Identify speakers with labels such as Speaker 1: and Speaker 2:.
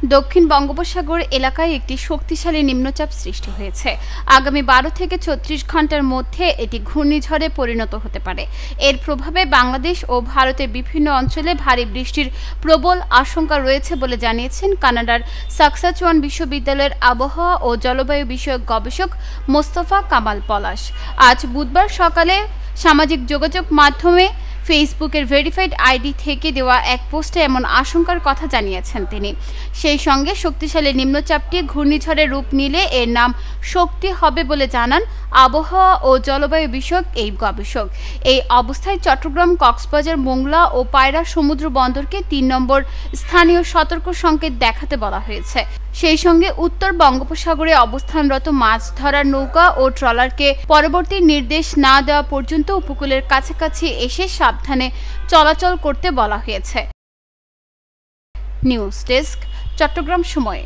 Speaker 1: দক্ষিণ বঙ্গোপসাগর এলাকায় একটি শক্তিশালী নিম্নচাপ সৃষ্টি হয়েছে। আগামী 12 থেকে 36 ঘন্টার মধ্যে এটি ঘূর্ণিঝড়ে পরিণত হতে পারে। এর প্রভাবে বাংলাদেশ ও ভারতের বিভিন্ন অঞ্চলে ভারী বৃষ্টির প্রবল আশঙ্কা রয়েছে বলে জানিয়েছেন কানাডার সাস্কাচুয়ান বিশ্ববিদ্যালয়ের আবহাওয়া ও জলবায়ু বিষয়ক গবেষক মোস্তফা কামাল পলাশ। আজ বুধবার সকালে সামাজিক যোগাযোগ মাধ্যমে ফেসবুকের ভেরিফাইড আইডি থেকে দেওয়া এক পোস্টে এমন আশঙ্কার কথা জানিয়েছেন তিনি। সেই সঙ্গে শক্তিশালী নিম্নচাপটি ঘূর্ণিঝড়ের রূপ নিলে এর নাম শক্তি হবে বলে জানান আবহাওয়া ও জলবায়ু বিষয়ক এই গবেষক। এই অবস্থায় চট্টগ্রাম, কক্সবাজার, মোংলা ও পায়রা সমুদ্র বন্দরকে 3 নম্বর স্থানীয় সতর্ক সংকেত দেখাতে বলা হয়েছে। সেই সঙ্গে উত্তর বঙ্গোপসাগরে অবস্থানরত মাছ ধরার নৌকা ও ট্রলারকে পরবর্তী নির্দেশ না দেওয়া পর্যন্ত উপকূলের কাছাকাছি এসে সাবধানে চলাচল করতে বলা হয়েছে। নিউজ ডেস্ক, চট্টগ্রাম সময়।